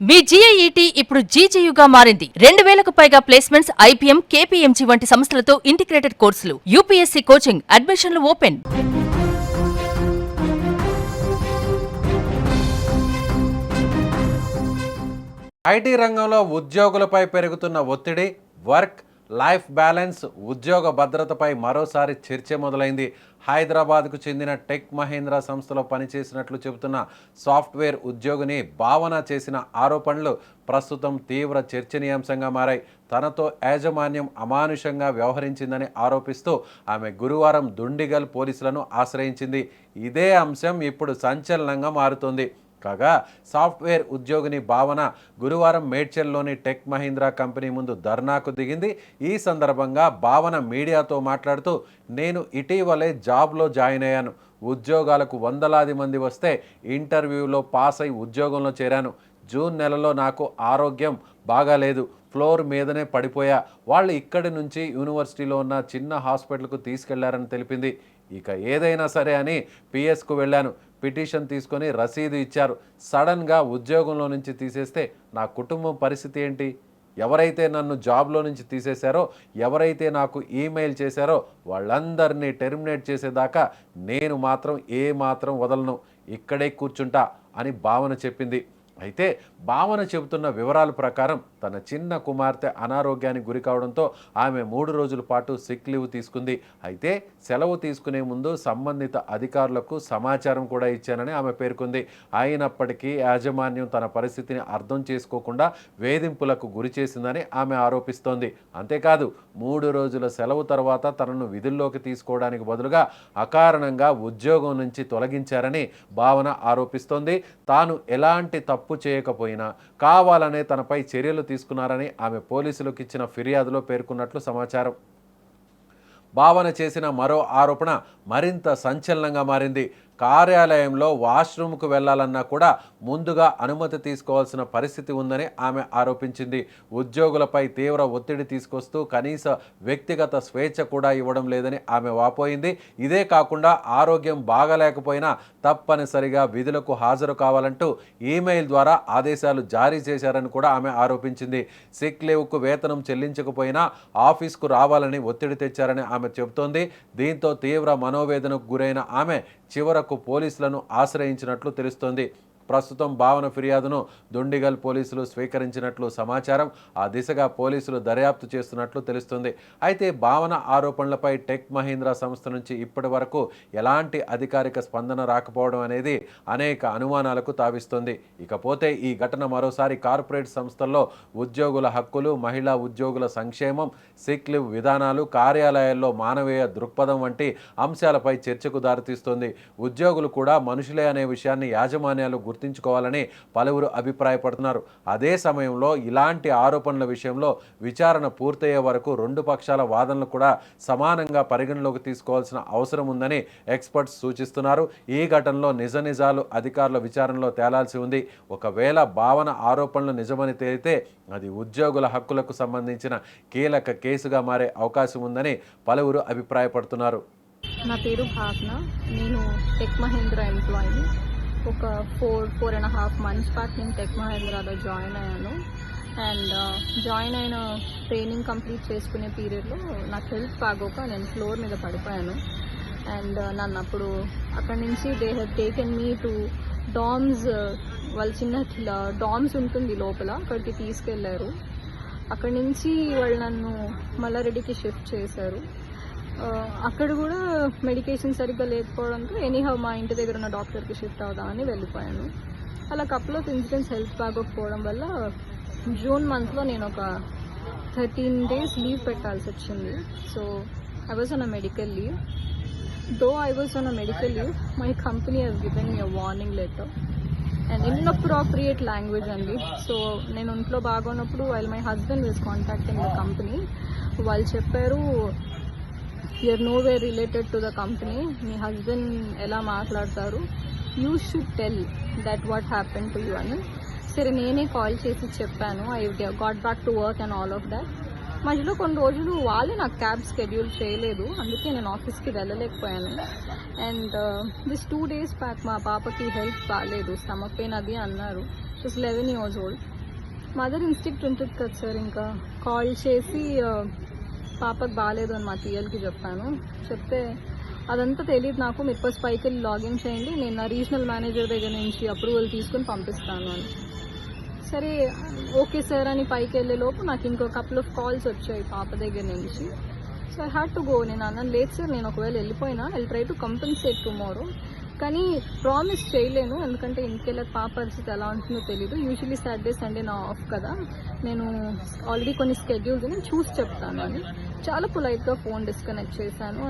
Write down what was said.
మీ జీఐఈటీ ఇప్పుడు జీజేయుగా మారింది. 2000కు పైగా ప్లేస్మెంట్స్, ఐపీఎం, కేపీఎంజీ వంటి సంస్థలతో ఇంటిగ్రేటెడ్ కోర్సులు. యూపీఎస్సీ కోచింగ్, అడ్మిషన్లు ఓపెన్. ఐటీ రంగంలో ఉద్యోగులపై పెరుగుతున్న ఒత్తిడి, వర్క్ లైఫ్ బ్యాలెన్స్, ఉద్యోగ భద్రతపై మరోసారి చర్చ మొదలైంది. హైదరాబాద్కు చెందిన టెక్ మహీంద్రా సంస్థలో పనిచేసినట్లు చెబుతున్న సాఫ్ట్వేర్ ఉద్యోగిని భావన చేసిన ఆరోపణలు ప్రస్తుతం తీవ్ర చర్చనీయాంశంగా మారాయి. తనతో యాజమాన్యం అమానుషంగా వ్యవహరించిందని ఆరోపిస్తూ ఆమె గురువారం దుండిగల్ పోలీసులను ఆశ్రయించింది. ఇదే అంశం ఇప్పుడు సంచలనంగా మారుతోంది. కాగా సాఫ్ట్వేర్ ఉద్యోగిని భావన గురువారం మేడ్చల్లోని టెక్ మహీంద్రా కంపెనీ ముందు ధర్నాకు దిగింది. ఈ సందర్భంగా భావన మీడియాతో మాట్లాడుతూ, నేను ఇటీవలే జాబ్లో జాయిన్ అయ్యాను. ఉద్యోగాలకు వందలాది మంది వస్తే ఇంటర్వ్యూలో పాస్ అయి ఉద్యోగంలో చేరాను. జూన్ నెలలో నాకు ఆరోగ్యం బాగాలేదు, ఫ్లోర్ మీదనే పడిపోయా. వాళ్ళు ఇక్కడి నుంచి యూనివర్సిటీలో ఉన్న చిన్న హాస్పిటల్కు తీసుకెళ్లారని తెలిపింది. ఇక ఏదైనా సరే అని పిఎస్కు వెళ్ళాను. పిటిషన్ తీసుకొని రసీదు ఇచ్చారు. సడన్గా ఉద్యోగంలో నుంచి తీసేస్తే నా కుటుంబం పరిస్థితి ఏంటి? ఎవరైతే నన్ను జాబ్లో నుంచి తీసేశారో, ఎవరైతే నాకు ఈమెయిల్ చేశారో వాళ్ళందరినీ టెర్మినేట్ చేసేదాకా నేను మాత్రం ఏమాత్రం వదలను, ఇక్కడే కూర్చుంటా అని భావన చెప్పింది. అయితే భావన చెబుతున్న వివరాల ప్రకారం తన చిన్న కుమార్తె అనారోగ్యానికి గురి కావడంతో ఆమె 3 రోజుల పాటు సిక్ లీవ్ తీసుకుంది. అయితే సెలవు తీసుకునే ముందు సంబంధిత అధికారులకు సమాచారం కూడా ఇచ్చానని ఆమె పేర్కొంది. అయినప్పటికీ యాజమాన్యం తన పరిస్థితిని అర్థం చేసుకోకుండా వేధింపులకు గురి చేసిందని ఆమె ఆరోపిస్తోంది. అంతేకాదు 3 రోజుల సెలవు తర్వాత తనను విధుల్లోకి తీసుకోవడానికి బదులుగా అకారణంగా ఉద్యోగం నుంచి తొలగించారని భావన ఆరోపిస్తోంది. తాను ఎలాంటి తప్పు చేయకపోయినా కావాలనే తనపై చర్యలు తీసుకున్నారని ఆమె పోలీసులకు ఇచ్చిన ఫిర్యాదులో పేర్కొన్నట్లు సమాచారం. భావన చేసిన మరో ఆరోపణ మరింత సంచలనంగా మారింది. కార్యాలయంలో వాష్రూమ్కు వెళ్లాలన్నా కూడా ముందుగా అనుమతి తీసుకోవాల్సిన పరిస్థితి ఉందని ఆమె ఆరోపించింది. ఉద్యోగులపై తీవ్ర ఒత్తిడి తీసుకొస్తూ కనీస వ్యక్తిగత స్వేచ్ఛ కూడా ఇవ్వడం లేదని ఆమె వాపోయింది. ఇదే కాకుండా ఆరోగ్యం బాగలేకపోయినా తప్పనిసరిగా విధులకు హాజరు కావాలంటూ ఈమెయిల్ ద్వారా ఆదేశాలు జారీ చేశారని కూడా ఆమె ఆరోపించింది. సిక్ లీవ్కు వేతనం చెల్లించకపోయినా ఆఫీస్కు రావాలని ఒత్తిడి తెచ్చారని ఆమె చెబుతోంది. దీంతో తీవ్ర మనోవేదనకు గురైన ఆమె చివరకు పోలీసులను ఆశ్రయించినట్లు తెలుస్తోంది. ప్రస్తుతం భావన ఫిర్యాదును దుండిగల్ పోలీసులు స్వీకరించినట్లు సమాచారం. ఆ దిశగా పోలీసులు దర్యాప్తు చేస్తున్నట్లు తెలుస్తుంది. అయితే భావన ఆరోపణలపై టెక్ మహీంద్రా సంస్థ నుంచి ఇప్పటి వరకు ఎలాంటి అధికారిక స్పందన రాకపోవడం అనేది అనేక అనుమానాలకు తావిస్తుంది. ఇకపోతే ఈ ఘటన మరోసారి కార్పొరేట్ సంస్థల్లో ఉద్యోగుల హక్కులు, మహిళా ఉద్యోగుల సంక్షేమం, సిక్ లీవ్ విధానాలు, కార్యాలయాల్లో మానవీయ దృక్పథం వంటి అంశాలపై చర్చకు దారితీస్తోంది. ఉద్యోగులు కూడా మనుషులే అనే విషయాన్ని యాజమాన్యాలు గుర్తించుకోవాలని పలువురు అభిప్రాయపడుతున్నారు. అదే సమయంలో ఇలాంటి ఆరోపణల విషయంలో విచారణ పూర్తయ్యే వరకు 2 పక్షాల వాదనలు కూడా సమానంగా పరిగణలోకి తీసుకోవాల్సిన అవసరం ఉందని ఎక్స్పర్ట్స్ సూచిస్తున్నారు. ఈ ఘటనలో నిజాలు అధికారుల విచారణలో తేలాల్సి ఉంది. ఒకవేళ భావన ఆరోపణలు నిజమని తేలితే అది ఉద్యోగుల హక్కులకు సంబంధించిన కీలక కేసుగా మారే అవకాశం ఉందని పలువురు అభిప్రాయపడుతున్నారు. నా పేరు భావన. నేను టెక్ మహీంద్రా ఎంప్లాయీని. ఒక 4.5 months బ్యాక్ నేను టెక్ మహీంద్రాలో జాయిన్ అయ్యాను. అండ్ జాయిన్ అయిన ట్రైనింగ్ కంప్లీట్ చేసుకునే పీరియడ్లో నాకు హెల్త్ బాగోక నేను ఫ్లోర్ మీద పడిపోయాను. అండ్ నన్ను అప్పుడు అక్కడి నుంచి they have taken me to DOMS, వాళ్ళ చిన్న డామ్స్ ఉంటుంది లోపల, అక్కడికి తీసుకెళ్లారు. అక్కడి నుంచి వాళ్ళు నన్ను మల్లారెడ్డికి షిఫ్ట్ చేశారు. అక్కడ కూడా మెడికేషన్ సరిగ్గా లేకపోవడంతో ఎనీహౌ మా ఇంటి దగ్గర ఉన్న డాక్టర్కి షిఫ్ట్ అవుదామని వెళ్ళిపోయాను. అలా కపుల్ ఆఫ్ ఇన్సిడెంట్స్ హెల్త్ బాగోకపోవడం వల్ల జూన్ మంత్లో నేను ఒక 13 days లీవ్ పెట్టాల్సి వచ్చింది. So I was on a medical leave. Though I was on a medical leave, my company has given me a warning letter and inappropriate language అండి. సో నేను ఇంట్లో బాగున్నప్పుడు while my husband was contacting the company, వాళ్ళు చెప్పారు you're nowhere related to the company, మీ husband ఎలా మాట్లాడతారు, you should tell that what happen to you అని. సరే నేనే కాల్ చేసి చెప్పాను. I got back to work and all of that. మధ్యలో కొన్ని రోజులు వాళ్ళే నాకు క్యాబ్ షెడ్యూల్ చేయలేదు, అందుకే నేను ఆఫీస్కి వెళ్ళలేకపోయాను. అండ్ దిస్ 2 days బ్యాక్ మా పాపకి హెల్త్ బాగాలేదు, స్టమక్ పెయిన్ అది అన్నారు. Just 11 years old. Mother instinct ఉంటుంది కదా సార్, ఇంకా కాల్ చేసి పాపకు బాగాలేదు అని మా టీఎల్కి చెప్పాను. చెప్తే అదంతా తెలియదు నాకు, మీరు ఫస్ట్ పైకి వెళ్ళి లాగిన్ చేయండి, నేను నా రీజనల్ మేనేజర్ దగ్గర నుంచి అప్రూవల్ తీసుకుని పంపిస్తాను అని. సరే ఓకే సార్ అని పైకి వెళ్ళే లోపు నాకు ఇంకో కపుల్ ఆఫ్ కాల్స్ వచ్చాయి పాప దగ్గర నుంచి. So I had to go. నేను అన్నాను లేదు సార్, నేను ఒకవేళ వెళ్ళిపోయినా I try to compensate tomorrow, కానీ ప్రామిస్ చేయలేను, ఎందుకంటే ఇంటికెళ్ళక పాప పరిస్థితి ఎలా ఉంటుందో తెలీదు. యూజువలీ సాటర్డే సండే నా ఆఫ్ కదా, నేను ఆల్రెడీ కొన్ని స్కెడ్యూల్స్ నేను చూసి చెప్తాను అని చాలా పొలైట్గా ఫోన్ డిస్కనెక్ట్ చేశాను.